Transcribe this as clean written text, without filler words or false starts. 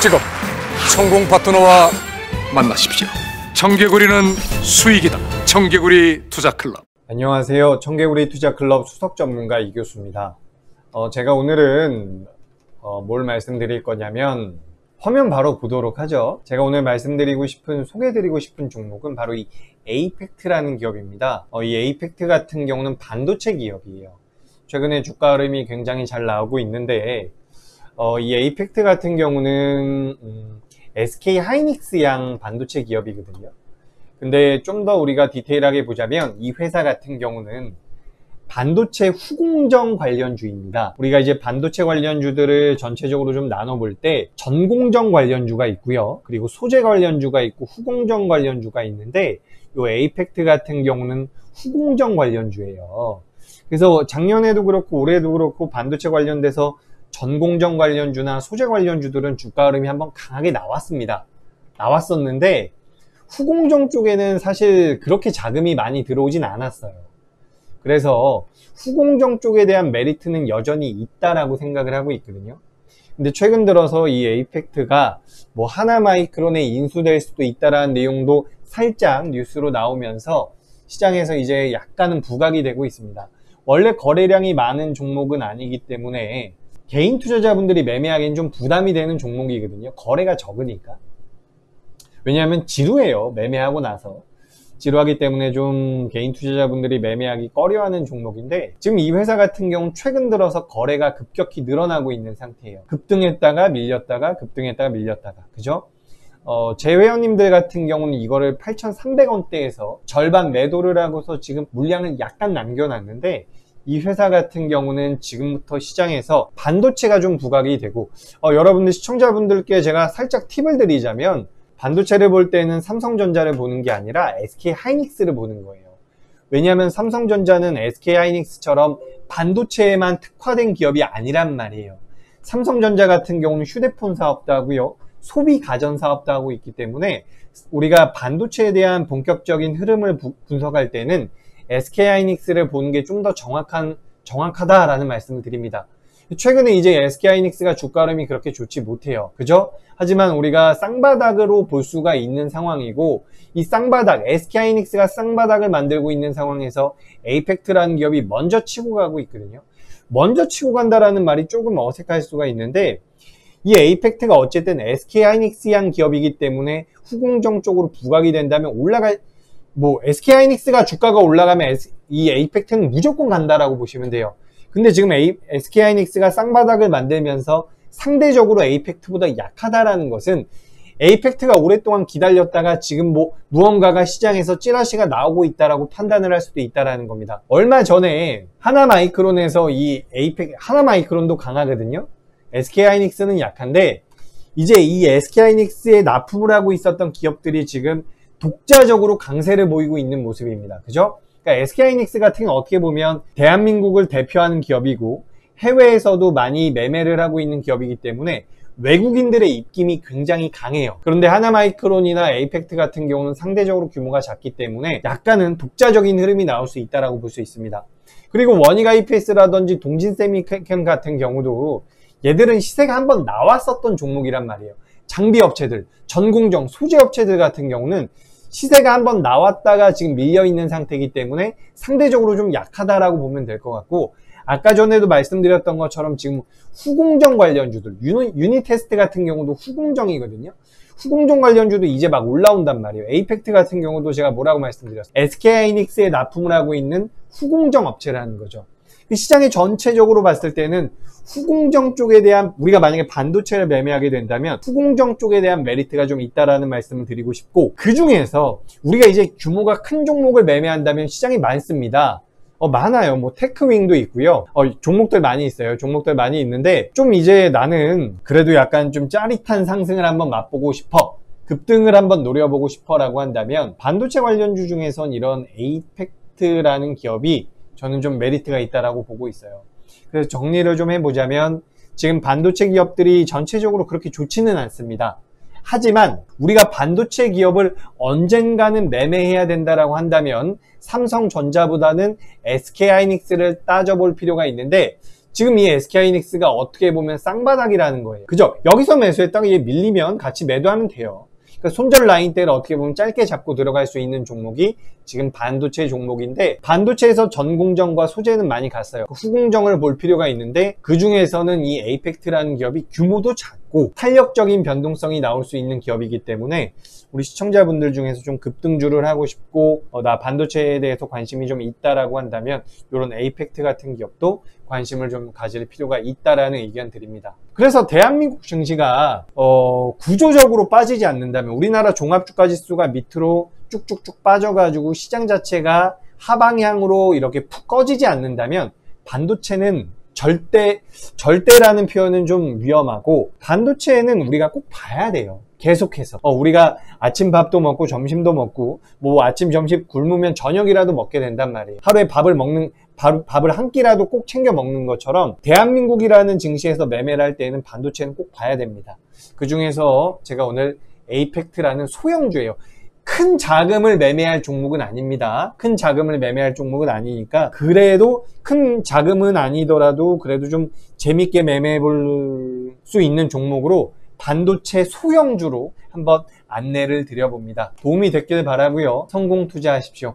지금 성공 파트너와 만나십시오. 청개구리는 수익이다. 청개구리 투자클럽. 안녕하세요. 청개구리 투자클럽 수석 전문가 이교수입니다. 제가 오늘은 뭘 말씀드릴 거냐면 화면 바로 보도록 하죠. 제가 오늘 소개드리고 싶은 종목은 바로 이 에이펙트라는 기업입니다. 이 에이펙트 같은 경우는 반도체 기업이에요. 최근에 주가 흐름이 굉장히 잘 나오고 있는데 이 에이펙트 같은 경우는 SK 하이닉스양 반도체 기업이거든요. 근데 좀 더 우리가 디테일하게 보자면 이 회사 같은 경우는 반도체 후공정 관련주입니다. 우리가 이제 반도체 관련주들을 전체적으로 좀 나눠볼 때 전공정 관련주가 있고요. 그리고 소재 관련주가 있고 후공정 관련주가 있는데 이 에이펙트 같은 경우는 후공정 관련주예요. 그래서 작년에도 그렇고 올해도 그렇고 반도체 관련돼서 전공정 관련주나 소재 관련주들은 주가 흐름이 한번 강하게 나왔었는데 후공정 쪽에는 사실 그렇게 자금이 많이 들어오진 않았어요. 그래서 후공정 쪽에 대한 메리트는 여전히 있다라고 생각을 하고 있거든요. 근데 최근 들어서 이 에이펙트가 뭐 하나마이크론에 인수될 수도 있다라는 내용도 살짝 뉴스로 나오면서 시장에서 이제 약간은 부각이 되고 있습니다. 원래 거래량이 많은 종목은 아니기 때문에 개인 투자자분들이 매매하기엔 좀 부담이 되는 종목이거든요. 거래가 적으니까. 왜냐하면 지루해요. 매매하고 나서. 지루하기 때문에 좀 개인 투자자분들이 매매하기 꺼려하는 종목인데 지금 이 회사 같은 경우는 최근 들어서 거래가 급격히 늘어나고 있는 상태예요. 급등했다가 밀렸다가 급등했다가 밀렸다가. 그죠? 제 회원님들 같은 경우는 이거를 8,300원대에서 절반 매도를 하고서 지금 물량을 약간 남겨놨는데 이 회사 같은 경우는 지금부터 시장에서 반도체가 좀 부각이 되고 여러분들 시청자분들께 제가 살짝 팁을 드리자면 반도체를 볼 때는 삼성전자를 보는 게 아니라 SK 하이닉스를 보는 거예요. 왜냐하면 삼성전자는 SK 하이닉스처럼 반도체에만 특화된 기업이 아니란 말이에요. 삼성전자 같은 경우는 휴대폰 사업도 하고요. 소비 가전 사업도 하고 있기 때문에 우리가 반도체에 대한 본격적인 흐름을 분석할 때는 SK 하이닉스를 보는 게 좀 더 정확하다라는 말씀을 드립니다. 최근에 이제 SK 하이닉스가 주가 흐름이 그렇게 좋지 못해요. 그죠? 하지만 우리가 쌍바닥으로 볼 수가 있는 상황이고 이 쌍바닥, SK 하이닉스가 쌍바닥을 만들고 있는 상황에서 에이펙트라는 기업이 먼저 치고 가고 있거든요. 먼저 치고 간다라는 말이 조금 어색할 수가 있는데 이 에이펙트가 어쨌든 SK 하이닉스양 기업이기 때문에 후공정 쪽으로 부각이 된다면 SK 하이닉스가 주가가 올라가면 이 에이펙트는 무조건 간다라고 보시면 돼요. 근데 지금 SK 하이닉스가 쌍바닥을 만들면서 상대적으로 에이펙트보다 약하다라는 것은 에이펙트가 오랫동안 기다렸다가 지금 무언가가 시장에서 찌라시가 나오고 있다라고 판단을 할 수도 있다라는 겁니다. 얼마 전에 하나마이크론에서 하나마이크론도 강하거든요. SK 하이닉스는 약한데 이제 이 SK 하이닉스에 납품을 하고 있었던 기업들이 지금 독자적으로 강세를 보이고 있는 모습입니다. 그죠? 그러니까 SK 하이닉스 같은 경우는 어떻게 보면 대한민국을 대표하는 기업이고 해외에서도 많이 매매를 하고 있는 기업이기 때문에 외국인들의 입김이 굉장히 강해요. 그런데 하나마이크론이나 에이펙트 같은 경우는 상대적으로 규모가 작기 때문에 약간은 독자적인 흐름이 나올 수 있다고 볼 수 있습니다. 그리고 원익 IPS라든지 동진세미캠 같은 경우도 얘들은 시세가 한번 나왔었던 종목이란 말이에요. 장비 업체들, 전공정, 소재 업체들 같은 경우는 시세가 한번 나왔다가 지금 밀려있는 상태이기 때문에 상대적으로 좀 약하다라고 보면 될 것 같고 아까 전에도 말씀드렸던 것처럼 지금 후공정 관련주들, 유니테스트 같은 경우도 후공정이거든요. 후공정 관련주도 이제 막 올라온단 말이에요. 에이펙트 같은 경우도 제가 뭐라고 말씀드렸어요? SK 하이닉스에 납품을 하고 있는 후공정 업체라는 거죠. 시장의 전체적으로 봤을 때는 후공정 쪽에 대한 우리가 만약에 반도체를 매매하게 된다면 후공정 쪽에 대한 메리트가 좀 있다라는 말씀을 드리고 싶고 그 중에서 우리가 이제 규모가 큰 종목을 매매한다면 시장이 많습니다. 많아요. 테크윙도 있고요. 종목들 많이 있어요. 종목들 많이 있는데 좀 이제 나는 그래도 약간 좀 짜릿한 상승을 한번 맛보고 싶어. 급등을 한번 노려보고 싶어 라고 한다면 반도체 관련주 중에선 이런 에이펙트라는 기업이 저는 좀 메리트가 있다라고 보고 있어요. 그래서 정리를 좀 해보자면 지금 반도체 기업들이 전체적으로 그렇게 좋지는 않습니다. 하지만 우리가 반도체 기업을 언젠가는 매매해야 된다라고 한다면 삼성전자보다는 SK 하이닉스를 따져볼 필요가 있는데 지금 이 SK하이닉스가 어떻게 보면 쌍바닥이라는 거예요. 그죠? 여기서 매수했다가 얘 밀리면 같이 매도하면 돼요. 그러니까 손절 라인대를 어떻게 보면 짧게 잡고 들어갈 수 있는 종목이 지금 반도체 종목인데, 반도체에서 전공정과 소재는 많이 갔어요. 후공정을 볼 필요가 있는데, 그 중에서는 이 에이펙트라는 기업이 규모도 작고 탄력적인 변동성이 나올 수 있는 기업이기 때문에 우리 시청자분들 중에서 좀 급등주를 하고 싶고 나 반도체에 대해서 관심이 좀 있다라고 한다면 이런 에이펙트 같은 기업도 관심을 좀 가질 필요가 있다라는 의견 드립니다. 그래서 대한민국 증시가 구조적으로 빠지지 않는다면, 우리나라 종합주가지수가 밑으로 쭉쭉쭉 빠져가지고 시장 자체가 하방향으로 이렇게 푹 꺼지지 않는다면 반도체는 절대라는 표현은 좀 위험하고, 반도체는 우리가 꼭 봐야 돼요. 계속해서 우리가 아침 밥도 먹고 점심도 먹고 뭐 아침 점심 굶으면 저녁이라도 먹게 된단 말이에요. 하루에 밥을 한 끼라도 꼭 챙겨 먹는 것처럼 대한민국이라는 증시에서 매매를 할 때에는 반도체는 꼭 봐야 됩니다. 그 중에서 제가 오늘 에이펙트라는 소형주예요. 큰 자금을 매매할 종목은 아닙니다. 큰 자금을 매매할 종목은 아니니까, 그래도 큰 자금은 아니더라도 그래도 좀 재밌게 매매해 볼 수 있는 종목으로 반도체 소형주로 한번 안내를 드려봅니다. 도움이 됐길 바라고요. 성공 투자하십시오.